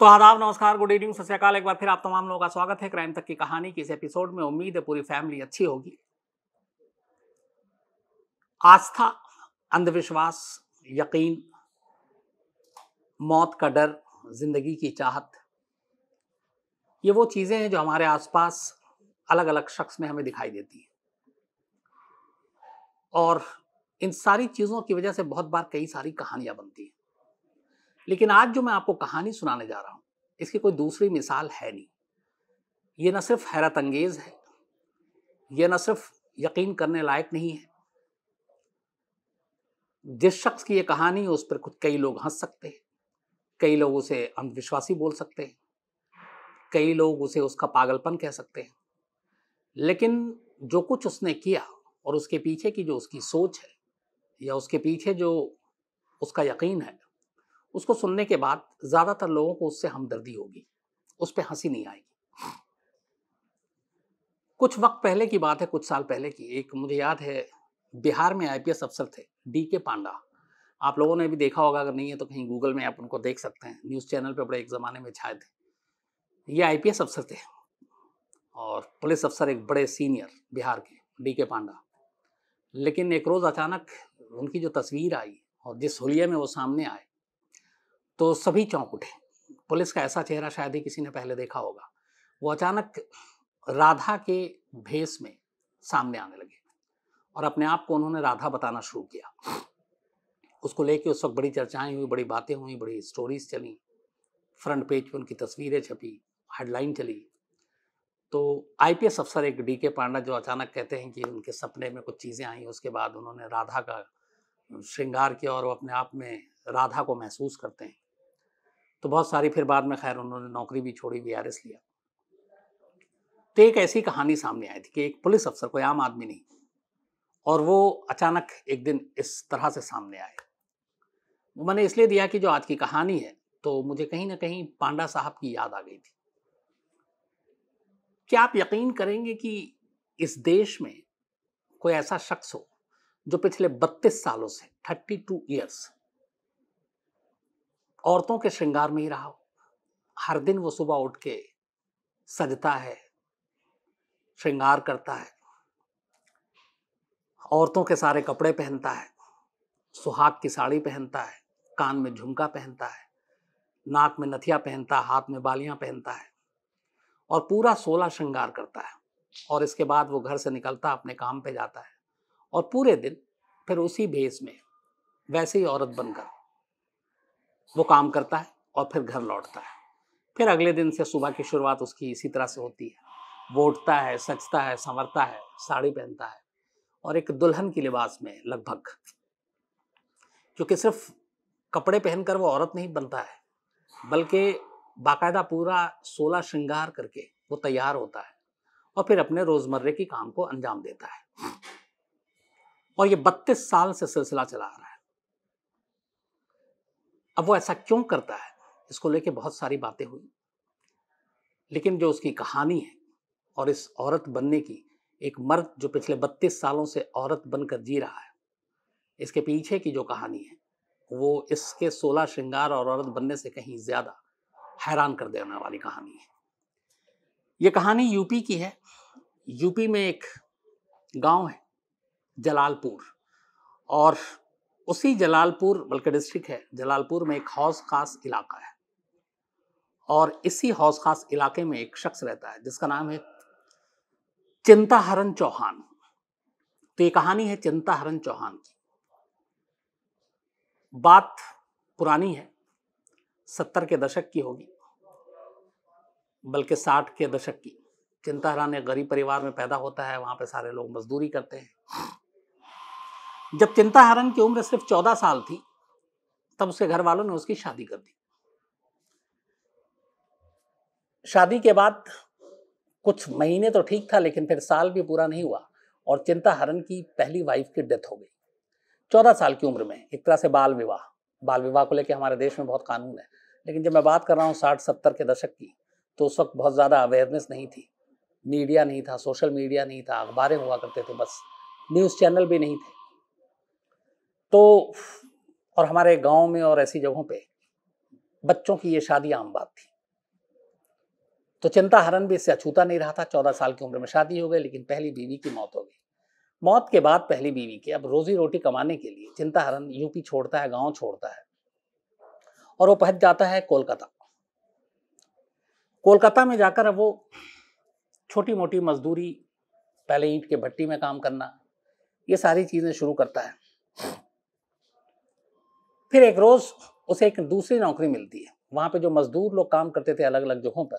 तो आदाब, नमस्कार, गुड इवनिंग, सत श्री अकाल। एक बार फिर आप तमाम लोगों का स्वागत है क्राइम तक की कहानी की इस एपिसोड में। उम्मीद है पूरी फैमिली अच्छी होगी। आस्था, अंधविश्वास, यकीन, मौत का डर, जिंदगी की चाहत, ये वो चीजें हैं जो हमारे आसपास अलग अलग शख्स में हमें दिखाई देती हैं। और इन सारी चीजों की वजह से बहुत बार कई सारी कहानियां बनती हैं। लेकिन आज जो मैं आपको कहानी सुनाने जा रहा हूं, इसकी कोई दूसरी मिसाल है नहीं। ये न सिर्फ हैरत अंगेज है, ये न सिर्फ यकीन करने लायक नहीं है। जिस शख्स की ये कहानी है उस पर खुद कई लोग हंस सकते हैं, कई लोग उसे अंधविश्वासी बोल सकते हैं, कई लोग उसे उसका पागलपन कह सकते हैं। लेकिन जो कुछ उसने किया और उसके पीछे की जो उसकी सोच है या उसके पीछे जो उसका यकीन है, उसको सुनने के बाद ज्यादातर लोगों को उससे हमदर्दी होगी, उस पर हंसी नहीं आएगी। कुछ वक्त पहले की बात है, कुछ साल पहले की। एक मुझे याद है, बिहार में आईपीएस अफसर थे डीके पांडा। आप लोगों ने भी देखा होगा, अगर नहीं है तो कहीं गूगल में आप उनको देख सकते हैं। न्यूज़ चैनल पे बड़े एक ज़माने में छाए थे। ये आईपीएस अफसर थे और पुलिस अफसर एक बड़े सीनियर बिहार के, डीके पांडा। लेकिन एक रोज़ अचानक उनकी जो तस्वीर आई और जिस हुलिये में वो सामने आए तो सभी चौंक उठे। पुलिस का ऐसा चेहरा शायद ही किसी ने पहले देखा होगा। वो अचानक राधा के भेष में सामने आने लगे और अपने आप को उन्होंने राधा बताना शुरू किया। उसको लेके उस वक्त बड़ी चर्चाएं हुई, बड़ी बातें हुई, बड़ी स्टोरीज चली, फ्रंट पेज पे उनकी तस्वीरें छपी, हेडलाइन चली। तो आईपीएस अफसर एक डीके पांडा जो अचानक कहते हैं कि उनके सपने में कुछ चीज़ें आई, उसके बाद उन्होंने राधा का श्रृंगार किया और वो अपने आप में राधा को महसूस करते हैं। तो बहुत सारी फिर बाद में खैर उन्होंने नौकरी भी छोड़ी, वीआरएस लिया। तो एक ऐसी कहानी सामने आई थी कि एक पुलिस अफसर, कोई आम आदमी नहीं, और वो अचानक एक दिन इस तरह से सामने आए। वो मैंने इसलिए दिया कि जो आज की कहानी है तो मुझे कहीं ना कहीं पांडा साहब की याद आ गई थी। क्या आप यकीन करेंगे कि इस देश में कोई ऐसा शख्स हो जो पिछले 32 सालों से 32 ईयर्स औरतों के श्रृंगार में ही रहा हो। हर दिन वो सुबह उठ के सजता है, श्रृंगार करता है, औरतों के सारे कपड़े पहनता है, सुहाग की साड़ी पहनता है, कान में झुमका पहनता है, नाक में नथिया पहनता है, हाथ में बालियां पहनता है और पूरा 16 श्रृंगार करता है। और इसके बाद वो घर से निकलता, अपने काम पे जाता है और पूरे दिन फिर उसी भेष में वैसे ही औरत बनकर वो काम करता है और फिर घर लौटता है। फिर अगले दिन से सुबह की शुरुआत उसकी इसी तरह से होती है। वो उठता है, सजता है, संवरता है, साड़ी पहनता है और एक दुल्हन की लिबास में लगभग, क्योंकि सिर्फ कपड़े पहनकर वो औरत नहीं बनता है बल्कि बाकायदा पूरा 16 श्रृंगार करके वो तैयार होता है और फिर अपने रोजमर्रे की काम को अंजाम देता है। और ये 32 साल से सिलसिला चला आ रहा है। अब वो ऐसा क्यों करता है, इसको लेके बहुत सारी बातें हुई, लेकिन जो उसकी कहानी है और इस औरत बनने की, एक मर्द जो पिछले 32 सालों से औरत बनकर जी रहा है, इसके पीछे की जो कहानी है वो इसके 16 श्रृंगार और औरत बनने से कहीं ज्यादा हैरान कर देने वाली कहानी है। ये कहानी यूपी की है। यूपी में एक गांव है जलालपुर, और उसी जलालपुर, बल्कि डिस्ट्रिक्ट है जलालपुर में, एक हौस खास इलाका है और इसी हौस खास इलाके में एक शख्स रहता है जिसका नाम है चिंताहरण चौहान। तो ये कहानी है चिंताहरण चौहान की। बात पुरानी है, 70 के दशक की होगी, बल्कि 60 के दशक की। चिंताहरण एक गरीब परिवार में पैदा होता है, वहां पे सारे लोग मजदूरी करते हैं। जब चिंताहरण की उम्र सिर्फ 14 साल थी तब उसके घर वालों ने उसकी शादी कर दी। शादी के बाद कुछ महीने तो ठीक था, लेकिन फिर साल भी पूरा नहीं हुआ और चिंताहरण की पहली वाइफ की डेथ हो गई 14 साल की उम्र में। एक तरह से बाल विवाह को लेकर हमारे देश में बहुत कानून है, लेकिन जब मैं बात कर रहा हूँ 60-70 के दशक की, तो उस वक्त बहुत ज़्यादा अवेयरनेस नहीं थी, मीडिया नहीं था, सोशल मीडिया नहीं था, अखबारें हुआ करते थे बस, न्यूज़ चैनल भी नहीं थे। तो और हमारे गांव में और ऐसी जगहों पे बच्चों की ये शादी आम बात थी। तो चिंताहरण भी इससे अछूता नहीं रहा था। 14 साल की उम्र में शादी हो गई, लेकिन पहली बीवी की मौत हो गई। मौत के बाद पहली बीवी के अब रोजी रोटी कमाने के लिए चिंताहरण यूपी छोड़ता है, गांव छोड़ता है और वो पहुंच जाता है कोलकाता। कोलकाता में जाकर अब वो छोटी मोटी मजदूरी, पहले ईंट के भट्टी में काम करना, ये सारी चीजें शुरू करता है। फिर एक रोज उसे एक दूसरी नौकरी मिलती है। वहां पे जो मजदूर लोग काम करते थे अलग अलग जगहों पर,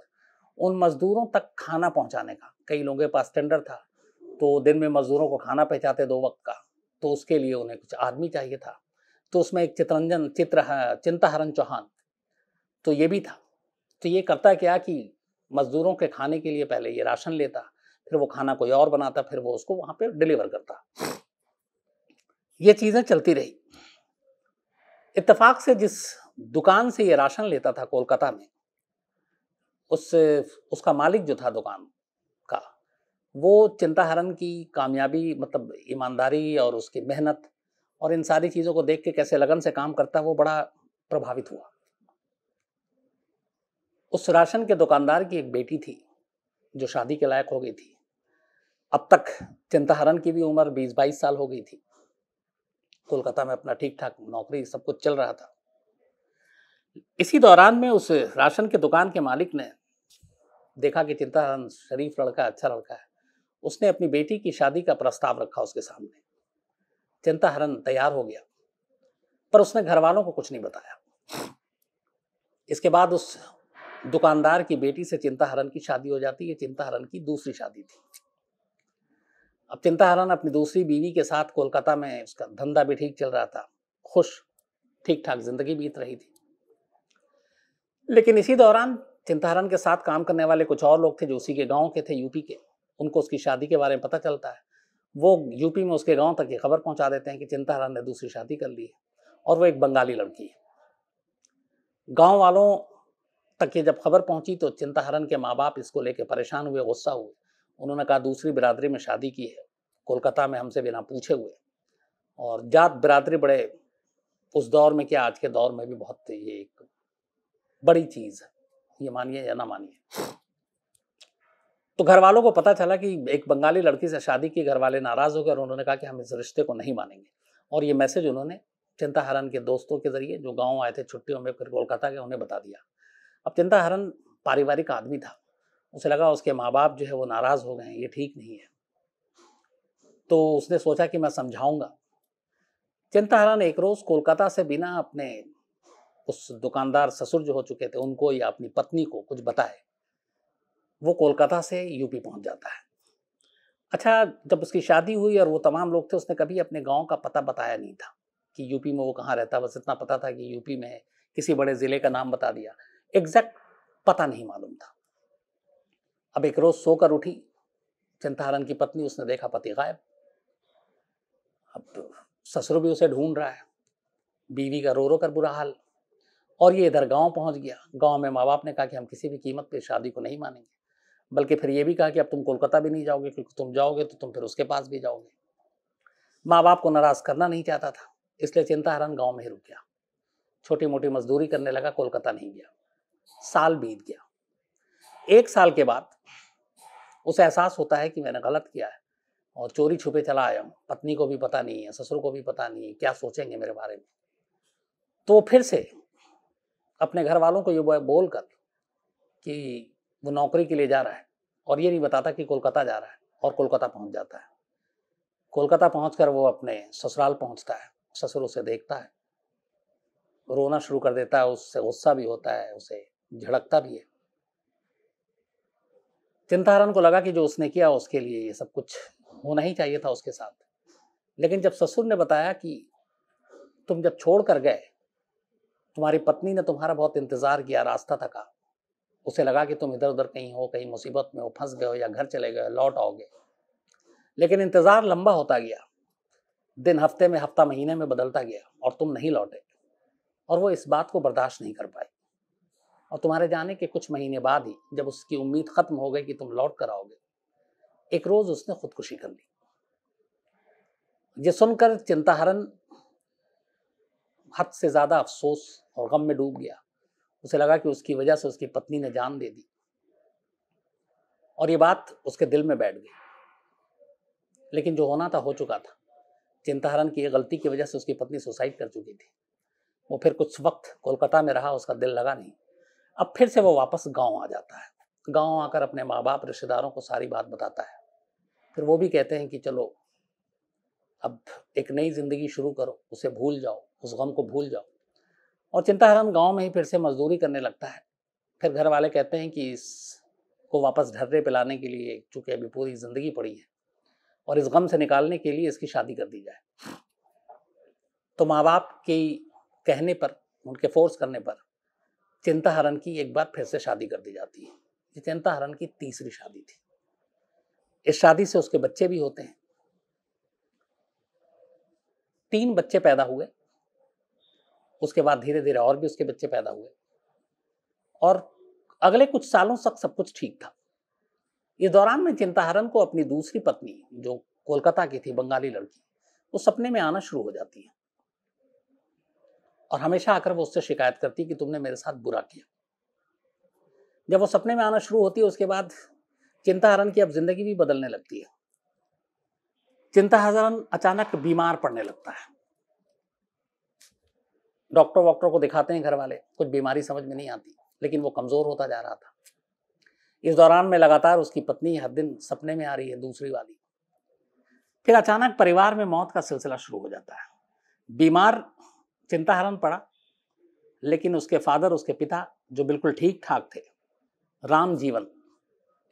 उन मजदूरों तक खाना पहुंचाने का, कई लोगों के पास टेंडर था तो दिन में मजदूरों को खाना पहुंचाते 2 वक्त का, तो उसके लिए उन्हें कुछ आदमी चाहिए था। तो उसमें एक चिंताहरण चौहान, तो ये भी था। तो ये करता क्या कि मजदूरों के खाने के लिए पहले ये राशन लेता, फिर वो खाना कोई और बनाता, फिर वो उसको वहां पे डिलीवर करता। ये चीजें चलती रही। इत्तेफाक से जिस दुकान से ये राशन लेता था कोलकाता में, उसका मालिक जो था दुकान का, वो चिंताहरण की कामयाबी, मतलब ईमानदारी और उसकी मेहनत और इन सारी चीजों को देख के कैसे लगन से काम करता, वो बड़ा प्रभावित हुआ। उस राशन के दुकानदार की एक बेटी थी जो शादी के लायक हो गई थी। अब तक चिंताहरण की भी उम्र 20-22 साल हो गई थी। कोलकाता में अपना ठीक ठाक नौकरी, सब कुछ चल रहा था। इसी दौरान में उस राशन के दुकान के मालिक ने देखा कि चिंताहरण शरीफ लड़का, अच्छा लड़का है। उसने अपनी बेटी की शादी का प्रस्ताव रखा उसके सामने। चिंताहरण तैयार हो गया, पर उसने घर वालों को कुछ नहीं बताया। इसके बाद उस दुकानदार की बेटी से चिंताहरण की शादी हो जाती है। चिंताहरण की दूसरी शादी थी। अब चिंताहरण अपनी दूसरी बीवी के साथ कोलकाता में, उसका धंधा भी ठीक चल रहा था, खुश, ठीक ठाक जिंदगी बीत रही थी। लेकिन इसी दौरान चिंताहरण के साथ काम करने वाले कुछ और लोग थे जो उसी के गांव के थे, यूपी के। उनको उसकी शादी के बारे में पता चलता है। वो यूपी में उसके गांव तक ये खबर पहुंचा देते हैं कि चिंताहरण ने दूसरी शादी कर ली है और वो एक बंगाली लड़की है। गांव वालों तक ये जब खबर पहुंची तो चिंताहरण के माँ बाप इसको लेके परेशान हुए, गुस्सा हुए। उन्होंने कहा दूसरी बिरादरी में शादी की है, कोलकाता में हमसे बिना पूछे हुए। और जात बिरादरी बड़े, उस दौर में क्या, आज के दौर में भी बहुत ये एक बड़ी चीज है, ये मानिए या ना मानिए। तो घर वालों को पता चला कि एक बंगाली लड़की से शादी की, घर वाले नाराज हो गए और उन्होंने कहा कि हम इस रिश्ते को नहीं मानेंगे। और ये मैसेज उन्होंने चिंताहरण के दोस्तों के जरिए, जो गांव आए थे छुट्टियों में, फिर कोलकाता के, उन्हें बता दिया। अब चिंताहरण पारिवारिक आदमी था, उसे लगा उसके माँ बाप जो है वो नाराज हो गए हैं, ये ठीक नहीं है। तो उसने सोचा कि मैं समझाऊंगा। चिंताहरण एक रोज कोलकाता से बिना अपने उस दुकानदार ससुर जो हो चुके थे उनको या अपनी पत्नी को कुछ बताए, वो कोलकाता से यूपी पहुंच जाता है। अच्छा, जब उसकी शादी हुई और वो तमाम लोग थे, उसने कभी अपने गांव का पता बताया नहीं था कि यूपी में वो कहाँ रहता। बस इतना पता था कि यूपी में किसी बड़े जिले का नाम बता दिया, एग्जैक्ट पता नहीं मालूम था। अब एक रोज सोकर उठी चिंताहरण की पत्नी, उसने देखा पति गायब। अब ससुर भी उसे ढूंढ रहा है, बीवी का रो रो कर बुरा हाल। और ये इधर गांव पहुंच गया। गांव में माँ बाप ने कहा कि हम किसी भी कीमत पे शादी को नहीं मानेंगे, बल्कि फिर ये भी कहा कि अब तुम कोलकाता भी नहीं जाओगे, क्योंकि तुम जाओगे तो तुम फिर उसके पास भी जाओगे। माँ बाप को नाराज करना नहीं चाहता था, इसलिए चिंताहरण गांव में ही रुक गया। छोटी मोटी मजदूरी करने लगा, कोलकाता नहीं गया। साल बीत गया। 1 साल के बाद उसे एहसास होता है कि मैंने गलत किया है और चोरी छुपे चला आया हूँ। पत्नी को भी पता नहीं है, ससुर को भी पता नहीं है, क्या सोचेंगे मेरे बारे में। तो फिर से अपने घर वालों को ये बोलकर कि वो नौकरी के लिए जा रहा है, और ये नहीं बताता कि कोलकाता जा रहा है, और कोलकाता पहुंच जाता है। कोलकाता पहुंचकर वो अपने ससुराल पहुंचता है। ससुर उसे देखता है, रोना शुरू कर देता है। उससे गुस्सा भी होता है, उसे झड़कता भी है। चिंताहरण को लगा कि जो उसने किया उसके लिए ये सब कुछ होना ही चाहिए था उसके साथ। लेकिन जब ससुर ने बताया कि तुम जब छोड़ कर गए, तुम्हारी पत्नी ने तुम्हारा बहुत इंतजार किया, रास्ता थका, उसे लगा कि तुम इधर उधर कहीं हो, कहीं मुसीबत में हो, फंस गए हो, या घर चले गए, लौट आओगे। लेकिन इंतजार लंबा होता गया, दिन हफ्ते में, हफ्ता महीने में बदलता गया, और तुम नहीं लौटे। और वो इस बात को बर्दाश्त नहीं कर पाई। और तुम्हारे जाने के कुछ महीने बाद ही, जब उसकी उम्मीद खत्म हो गई कि तुम लौट कर आओगे, एक रोज उसने खुदकुशी कर ली। ये सुनकर चिंताहरण हद से ज्यादा अफसोस और गम में डूब गया। उसे लगा कि उसकी वजह से उसकी पत्नी ने जान दे दी। और ये बात उसके दिल में बैठ गई। लेकिन जो होना था हो चुका था। चिंताहरण की गलती की वजह से उसकी पत्नी सुसाइड कर चुकी थी। वो फिर कुछ वक्त कोलकाता में रहा, उसका दिल लगा नहीं। अब फिर से वो वापस गांव आ जाता है। गांव आकर अपने माँ बाप रिश्तेदारों को सारी बात बताता है। फिर वो भी कहते हैं कि चलो अब एक नई जिंदगी शुरू करो, उसे भूल जाओ, उस गम को भूल जाओ। और चिंताहरण गांव में ही फिर से मजदूरी करने लगता है। फिर घर वाले कहते हैं कि इसको वापस ढर्रे पे लाने के लिए, चूंकि अभी पूरी जिंदगी पड़ी है और इस गम से निकालने के लिए इसकी शादी कर दी जाए। तो माँ बाप के कहने पर, उनके फोर्स करने पर चिंताहरण की एक बार फिर से शादी कर दी जाती है। ये चिंताहरण की तीसरी शादी थी। इस शादी से उसके बच्चे भी होते हैं। 3 बच्चे पैदा हुए। उसके बाद धीरे धीरे और भी उसके बच्चे पैदा हुए और अगले कुछ सालों तक सब कुछ ठीक था। इस दौरान में चिंताहरण को अपनी दूसरी पत्नी, जो कोलकाता की थी, बंगाली लड़की, वो सपने में आना शुरू हो जाती है और हमेशा आकर वो उससे शिकायत करती कि तुमने मेरे साथ बुरा किया। जब वो सपने में आना शुरू होती है उसके बाद चिंताहरण की अब जिंदगी भी बदलने लगती है। चिंताहरण अचानक बीमार पड़ने लगता है। डॉक्टर वॉक्टर को दिखाते हैं घर वाले, कुछ बीमारी समझ में नहीं आती, लेकिन वो कमजोर होता जा रहा था। इस दौरान में लगातार उसकी पत्नी हर दिन सपने में आ रही है, दूसरी वाली। फिर अचानक परिवार में मौत का सिलसिला शुरू हो जाता है। बीमार चिंताहरण पड़ा, लेकिन उसके फादर, उसके पिता, जो बिल्कुल ठीक ठाक थे, राम जीवन,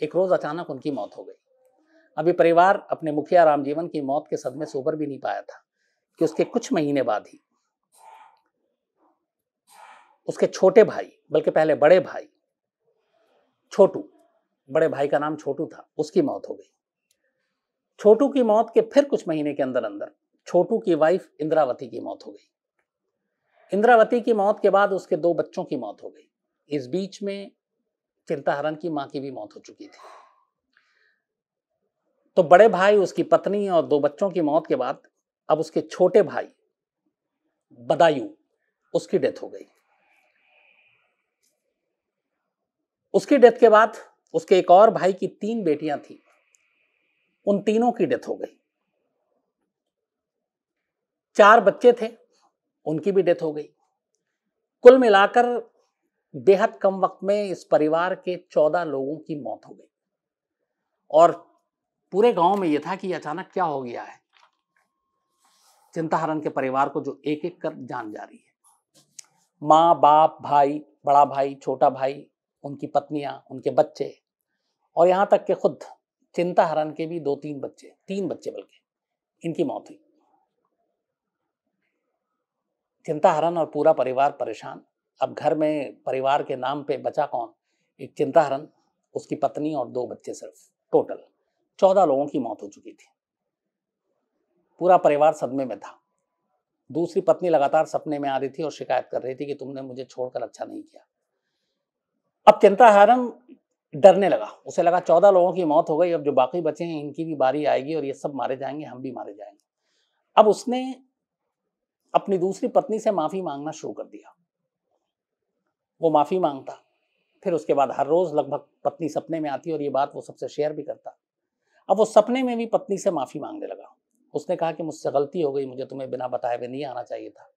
एक रोज अचानक उनकी मौत हो गई। अभी परिवार अपने मुखिया राम जीवन की मौत के सदमे से उबर भी नहीं पाया था कि उसके कुछ महीने बाद ही उसके छोटे भाई, बल्कि पहले बड़े भाई छोटू, बड़े भाई का नाम छोटू था, उसकी मौत हो गई। छोटू की मौत के फिर कुछ महीने के अंदर अंदर छोटू की वाइफ इंद्रावती की मौत हो गई। इंद्रावती की मौत के बाद उसके 2 बच्चों की मौत हो गई। इस बीच में चिंताहरण की मां की भी मौत हो चुकी थी। तो बड़े भाई, उसकी पत्नी और 2 बच्चों की मौत के बाद अब उसके छोटे भाई बदायूं, उसकी डेथ हो गई। उसकी डेथ के बाद उसके एक और भाई की 3 बेटियां थी, उन तीनों की डेथ हो गई। 4 बच्चे थे, उनकी भी डेथ हो गई। कुल मिलाकर बेहद कम वक्त में इस परिवार के 14 लोगों की मौत हो गई। और पूरे गांव में यह था कि अचानक क्या हो गया है। चिंताहरण के परिवार को जो एक एक कर जान जा रही है। माँ, बाप, भाई, बड़ा भाई, छोटा भाई, उनकी पत्नियां, उनके बच्चे, और यहां तक कि खुद चिंताहरण के भी 2-3 बच्चे, 3 बच्चे बल्कि, इनकी मौत हुई। चिंताहरण और पूरा परिवार परेशान। अब घर में परिवार के नाम पे बचा कौन? एक चिंताहरण, उसकी पत्नी और 2 बच्चे, सिर्फ टोटल 14 लोगों की मौत हो चुकी थी। पूरा परिवार सदमे में था। दूसरी पत्नी लगातार सपने में आ रही थी और शिकायत कर रही थी कि तुमने मुझे छोड़कर अच्छा नहीं किया। अब चिंताहरण डरने लगा। उसे लगा 14 लोगों की मौत हो गई, अब जो बाकी बचे हैं इनकी भी बारी आएगी और ये सब मारे जाएंगे, हम भी मारे जाएंगे। अब उसने अपनी दूसरी पत्नी से माफी मांगना शुरू कर दिया। वो माफी मांगता, फिर उसके बाद हर रोज लगभग पत्नी सपने में आती और ये बात वो सबसे शेयर भी करता। अब वो सपने में भी पत्नी से माफी मांगने लगा। उसने कहा कि मुझसे गलती हो गई, मुझे तुम्हें बिना बताए हुए नहीं आना चाहिए था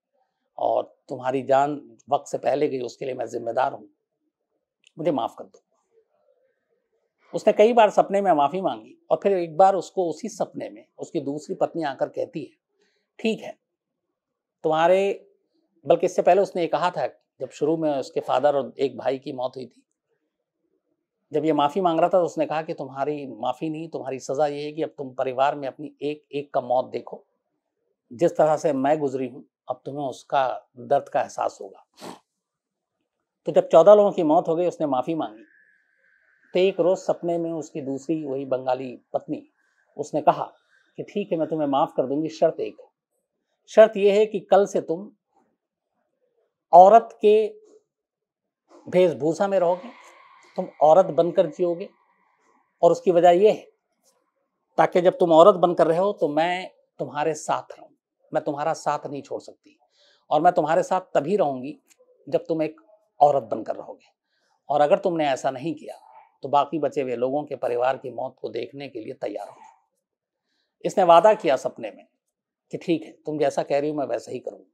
और तुम्हारी जान वक्त से पहले गई, उसके लिए मैं जिम्मेदार हूं, मुझे माफ कर दो। उसने कई बार सपने में माफी मांगी और फिर एक बार उसको उसी सपने में उसकी दूसरी पत्नी आकर कहती है, ठीक है तुम्हारे, बल्कि इससे पहले उसने ये कहा था जब शुरू में उसके फादर और एक भाई की मौत हुई थी, जब ये माफी मांग रहा था तो उसने कहा कि तुम्हारी माफी नहीं, तुम्हारी सजा ये है कि अब तुम परिवार में अपनी एक एक का मौत देखो। जिस तरह से मैं गुजरी हूं, अब तुम्हें उसका दर्द का एहसास होगा। तो जब 14 लोगों की मौत हो गई, उसने माफी मांगी। तो एक रोज सपने में उसकी दूसरी, वही बंगाली पत्नी, उसने कहा कि ठीक है मैं तुम्हें माफ कर दूंगी, शर्त एक है। शर्त यह है कि कल से तुम औरत के वेशभूषा में रहोगे, तुम औरत बनकर जियोगे। और उसकी वजह यह है ताकि जब तुम औरत बनकर रहो तो मैं तुम्हारे साथ रहूं। मैं तुम्हारा साथ नहीं छोड़ सकती और मैं तुम्हारे साथ तभी रहूंगी जब तुम एक औरत बनकर रहोगे। और अगर तुमने ऐसा नहीं किया तो बाकी बचे हुए लोगों के परिवार की मौत को देखने के लिए तैयार हो। इसने वादा किया सपने में कि ठीक है, तुम जैसा कह रही हो मैं वैसा ही करूंगा।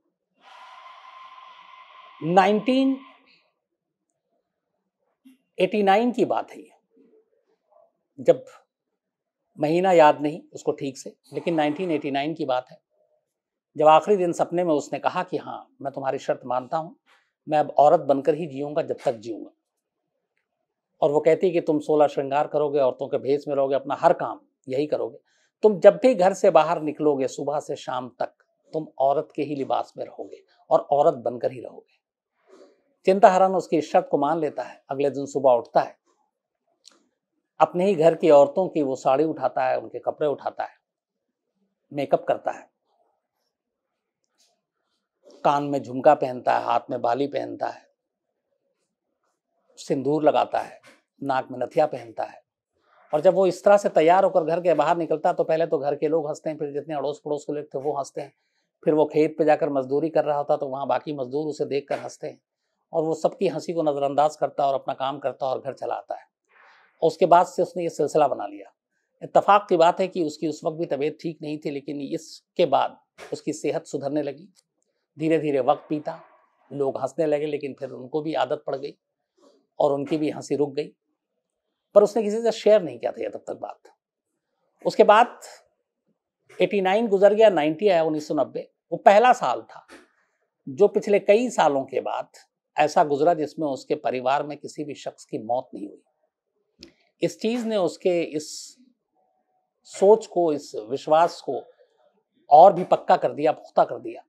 1989 की बात है ये, जब महीना याद नहीं उसको ठीक से, लेकिन 1989 की बात है, जब आखिरी दिन सपने में उसने कहा कि हाँ, मैं तुम्हारी शर्त मानता हूं, मैं अब औरत बनकर ही जीऊंगा जब तक जीऊंगा। और वो कहती है कि तुम 16 श्रृंगार करोगे, औरतों के भेष में रहोगे, अपना हर काम यही करोगे। तुम जब भी घर से बाहर निकलोगे सुबह से शाम तक तुम औरत के ही लिबास में रहोगे और औरत बनकर ही रहोगे। चिंताहरण उसकी इस शर्त को मान लेता है। अगले दिन सुबह उठता है, अपने ही घर की औरतों की वो साड़ी उठाता है, उनके कपड़े उठाता है, मेकअप करता है, कान में झुमका पहनता है, हाथ में बाली पहनता है, सिंदूर लगाता है, नाक में नथिया पहनता है। और जब वो इस तरह से तैयार होकर घर के बाहर निकलता है तो पहले तो घर के लोग हंसते हैं, फिर जितने अड़ोस पड़ोस के लोग थे वो हंसते हैं, फिर वो खेत पे जाकर मजदूरी कर रहा होता तो वहाँ बाकी मजदूर उसे देखकर हंसते हैं, और वो सबकी हंसी को नज़रअंदाज करता है और अपना काम करता है और घर चला आता है। और उसके बाद से उसने ये सिलसिला बना लिया। इत्तफाक की बात है कि उसकी उस वक्त भी तबीयत ठीक नहीं थी, लेकिन इसके बाद उसकी सेहत सुधरने लगी। धीरे धीरे वक्त बीता, लोग हंसने लगे, लेकिन फिर उनको भी आदत पड़ गई और उनकी भी हंसी रुक गई। पर उसने किसी से शेयर नहीं किया था तब तक बात। उसके बाद 89 गुजर गया, 90 आया, 1990। वो पहला साल था जो पिछले कई सालों के बाद ऐसा गुजरा जिसमें उसके परिवार में किसी भी शख्स की मौत नहीं हुई। इस चीज ने उसके इस सोच को, इस विश्वास को और भी पक्का कर दिया, पुख्ता कर दिया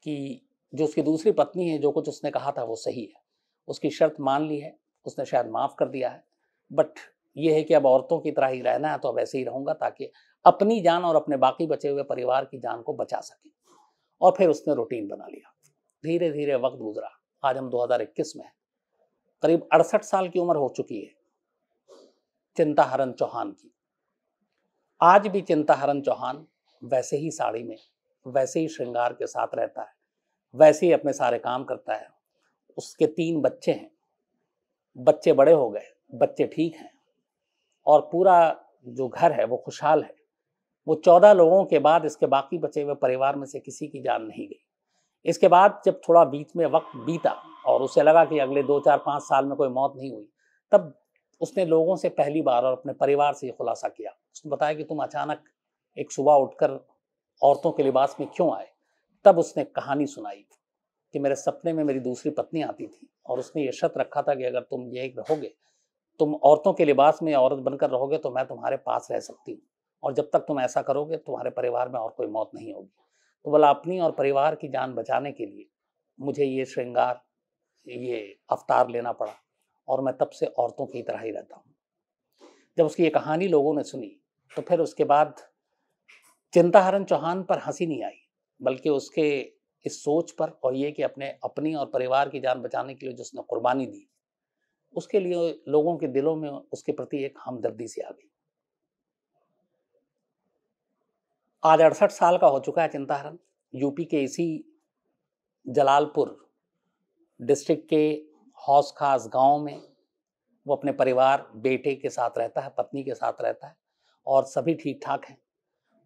कि जो उसकी दूसरी पत्नी है, जो कुछ उसने कहा था वो सही है। उसकी शर्त मान ली है, उसने शायद माफ कर दिया है, बट ये है कि अब औरतों की तरह ही रहना है तो अब ऐसे ही रहूंगा ताकि अपनी जान और अपने बाकी बचे हुए परिवार की जान को बचा सके। और फिर उसने रूटीन बना लिया। धीरे धीरे वक्त गुजरा। आज हम 2021 में हैं। करीब 68 साल की उम्र हो चुकी है चिंताहरण चौहान की। आज भी चिंताहरण चौहान वैसे ही साड़ी में, वैसे ही श्रृंगार के साथ रहता है, वैसे ही अपने सारे काम करता है। उसके 3 बच्चे हैं, बच्चे बड़े हो गए, बच्चे ठीक हैं, और पूरा जो घर है वो खुशहाल है। वो 14 लोगों के बाद इसके बाकी बचे हुए परिवार में से किसी की जान नहीं गई। इसके बाद जब थोड़ा बीच में वक्त बीता और उसे लगा कि अगले 2, 4, 5 साल में कोई मौत नहीं हुई, तब उसने लोगों से पहली बार और अपने परिवार से ये खुलासा किया। उसने बताया कि तुम अचानक एक सुबह उठकर औरतों के लिबास में क्यों आए। तब उसने कहानी सुनाई कि मेरे सपने में मेरी दूसरी पत्नी आती थी और उसने ये शर्त रखा था कि अगर तुम ये रहोगे, तुम औरतों के लिबास में औरत बनकर रहोगे तो मैं तुम्हारे पास रह सकती हूँ, और जब तक तुम ऐसा करोगे तुम्हारे परिवार में और कोई मौत नहीं होगी। तो बोला अपनी और परिवार की जान बचाने के लिए मुझे ये श्रृंगार, ये अवतार लेना पड़ा, और मैं तब से औरतों की तरह ही रहता हूँ। जब उसकी ये कहानी लोगों ने सुनी तो फिर उसके बाद चिंताहरण चौहान पर हंसी नहीं आई, बल्कि उसके इस सोच पर और ये कि अपनी और परिवार की जान बचाने के लिए जिसने कुर्बानी दी, उसके लिए लोगों के दिलों में उसके प्रति एक हमदर्दी सी आ गई। आज 68 साल का हो चुका है चिंताहरण। यूपी के इसी जलालपुर डिस्ट्रिक्ट के हौस खास गांव में वो अपने परिवार, बेटे के साथ रहता है, पत्नी के साथ रहता है, और सभी ठीक ठाक हैं।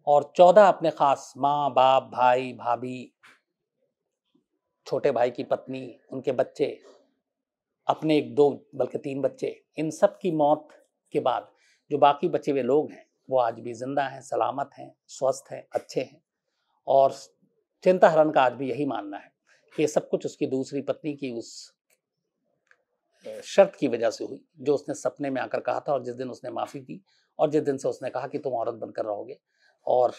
और 14 अपने खास माँ बाप, भाई भाभी, छोटे भाई की पत्नी, उनके बच्चे, अपने 1-2 बल्कि 3 बच्चे, इन सब की मौत के बाद जो बाकी बचे हुए लोग हैं वो आज भी जिंदा हैं, सलामत हैं, स्वस्थ हैं, अच्छे हैं। और चिंताहरण का आज भी यही मानना है कि सब कुछ उसकी दूसरी पत्नी की उस शर्त की वजह से हुई, जो उसने सपने में आकर कहा था, और जिस दिन उसने माफी दी और जिस दिन से उसने कहा कि तुम औरत बनकर रहोगे। और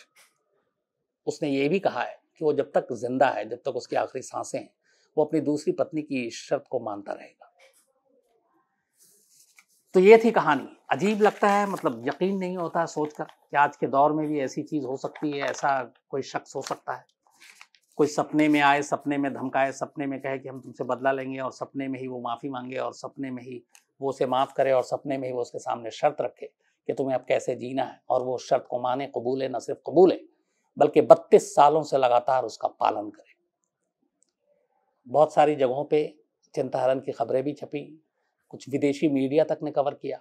उसने ये भी कहा है कि वो जब तक जिंदा है, जब तक उसकी आखिरी सांसें हैं, वो अपनी दूसरी पत्नी की शर्त को मानता रहेगा। तो ये थी कहानी। अजीब लगता है, मतलब यकीन नहीं होता है सोचकर कि आज के दौर में भी ऐसी चीज हो सकती है, ऐसा कोई शख्स हो सकता है। कोई सपने में आए, सपने में धमकाए, सपने में कहे कि हम तुमसे बदला लेंगे, और सपने में ही वो माफी मांगे, और सपने में ही वो उसे माफ करे, और सपने में ही वो उसके सामने शर्त रखे कि तुम्हें अब कैसे जीना है, और वो शर्त को माने, कबूले, न सिर्फ कबूले बल्कि 32 सालों से लगातार उसका पालन करे। बहुत सारी जगहों पे चिंताहरण की खबरें भी छपी, कुछ विदेशी मीडिया तक ने कवर किया,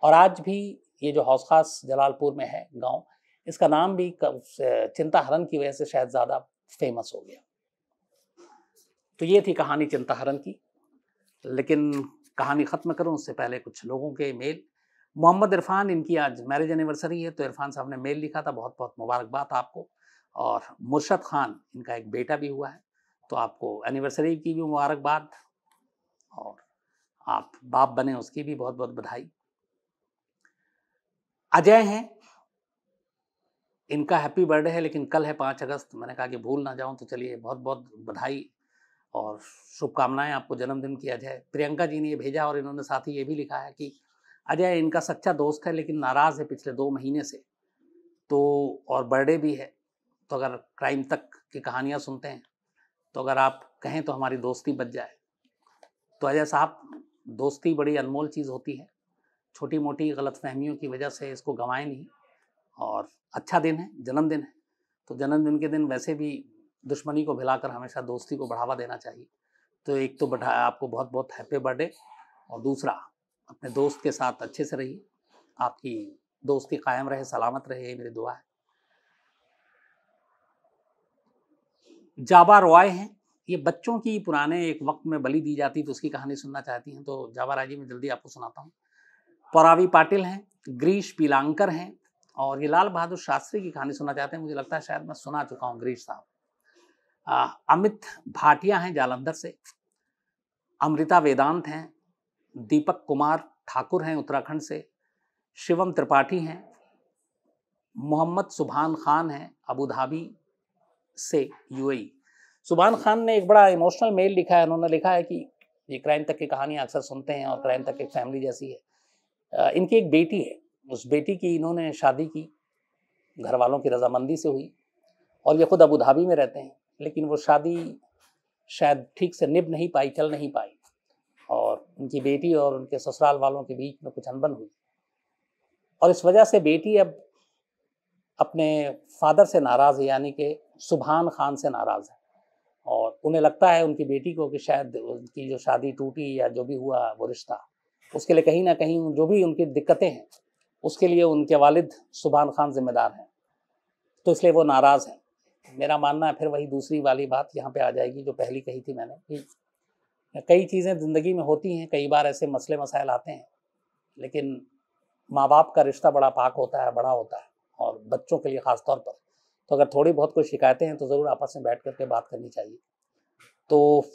और आज भी ये जो हौस खास जलालपुर में है गांव, इसका नाम भी चिंताहरण की वजह से शायद ज़्यादा फेमस हो गया। तो ये थी कहानी चिंताहरण की। लेकिन कहानी ख़त्म करूं उससे पहले कुछ लोगों के मेल। मोहम्मद इरफान, इनकी आज मैरिज एनिवर्सरी है, तो इरफान साहब ने मेल लिखा था, बहुत बहुत मुबारकबाद आपको। और मुर्शद खान, इनका एक बेटा भी हुआ है, तो आपको एनिवर्सरी की भी मुबारकबाद, और आप बाप बने उसकी भी बहुत बहुत बधाई। अजय हैं, इनका हैप्पी बर्थडे है, लेकिन कल है 5 अगस्त। मैंने कहा कि भूल ना जाऊं, तो चलिए बहुत बहुत बधाई और शुभकामनाएं आपको जन्मदिन की। अजय, प्रियंका जी ने ये भेजा, और इन्होंने साथ ही ये भी लिखा है कि अजय इनका सच्चा दोस्त है, लेकिन नाराज़ है पिछले 2 महीने से, तो और बर्थडे भी है, तो अगर क्राइम तक की कहानियाँ सुनते हैं, तो अगर आप कहें तो हमारी दोस्ती बच जाए। तो अजय साहब, दोस्ती बड़ी अनमोल चीज़ होती है, छोटी मोटी गलतफहमियों की वजह से इसको गंवाएं नहीं। और अच्छा दिन है, जन्मदिन है, तो जन्मदिन के दिन वैसे भी दुश्मनी को भुलाकर हमेशा दोस्ती को बढ़ावा देना चाहिए। तो एक तो आपको बहुत बहुत हैप्पी बर्थडे, और दूसरा अपने दोस्त के साथ अच्छे से रहिए, आपकी दोस्ती कायम रहे, सलामत रहे, ये मेरी दुआ है। जाबा रॉय हैं, ये बच्चों की पुराने एक वक्त में बलि दी जाती तो उसकी कहानी सुनना चाहती हैं, तो जाबा राय जी मैं जल्दी आपको सुनाता हूँ। परावी पाटिल हैं, ग्रीश पीलांकर हैं, और ये लाल बहादुर शास्त्री की कहानी सुनना चाहते हैं। मुझे लगता है शायद मैं सुना चुका हूँ ग्रीश साहब। अमित भाटिया हैं जालंधर से, अमृता वेदांत हैं, दीपक कुमार ठाकुर हैं उत्तराखंड से, शिवम त्रिपाठी हैं, मोहम्मद सुभान खान हैं अबू धाबी से, यूएई। सुभान खान ने एक बड़ा इमोशनल मेल लिखा है। उन्होंने लिखा है कि ये क्राइम तक की कहानियाँ अक्सर सुनते हैं, और क्राइम तक एक फैमिली जैसी है। इनकी एक बेटी है, उस बेटी की इन्होंने शादी की, घर वालों की रजामंदी से हुई, और ये खुद अबू धाबी में रहते हैं, लेकिन वो शादी शायद ठीक से निभ नहीं पाई, चल नहीं पाई, और उनकी बेटी और उनके ससुराल वालों के बीच में कुछ अनबन हुई, और इस वजह से बेटी अब अपने फादर से नाराज़ है, यानी कि सुभान खान से नाराज़ है, और उन्हें लगता है उनकी बेटी को कि शायद उनकी जो शादी टूटी या जो भी हुआ वो रिश्ता, उसके लिए कहीं ना कहीं जो भी उनकी दिक्कतें हैं उसके लिए उनके वालिद सुभान खान जिम्मेदार हैं, तो इसलिए वो नाराज़ हैं। मेरा मानना है फिर वही दूसरी वाली बात यहाँ पे आ जाएगी जो पहली कही थी मैंने, कि कई चीज़ें ज़िंदगी में होती हैं, कई बार ऐसे मसले मसाइल आते हैं, लेकिन माँ बाप का रिश्ता बड़ा पाक होता है, बड़ा होता है, और बच्चों के लिए ख़ास तौर पर। तो अगर थोड़ी बहुत कोई शिकायतें हैं तो ज़रूर आपस में बैठ करके बात करनी चाहिए। तो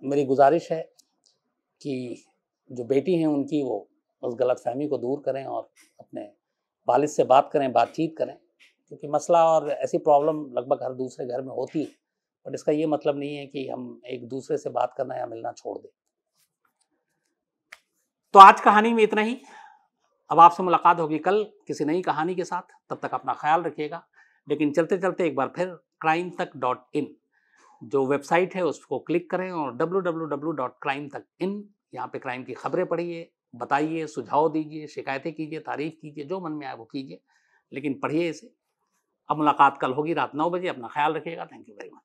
मेरी गुजारिश है कि जो बेटी हैं उनकी वो उस गलतफहमी को दूर करें, और अपने वालिद से बात करें, बातचीत करें, क्योंकि मसला और ऐसी प्रॉब्लम लगभग हर दूसरे घर में होती है, बट इसका ये मतलब नहीं है कि हम एक दूसरे से बात करना या मिलना छोड़ दें। तो आज कहानी में इतना ही। अब आपसे मुलाकात होगी कल किसी नई कहानी के साथ, तब तक अपना ख्याल रखिएगा। लेकिन चलते चलते एक बार फिर crimetak.in जो वेबसाइट है उसको क्लिक करें, और www.crimetak.in, यहाँ पे क्राइम की खबरें पढ़िए, बताइए, सुझाव दीजिए, शिकायतें कीजिए, तारीफ कीजिए, जो मन में आए वो कीजिए, लेकिन पढ़िए इसे। अब मुलाकात कल होगी रात 9 बजे। अपना ख्याल रखिएगा। Thank you very much.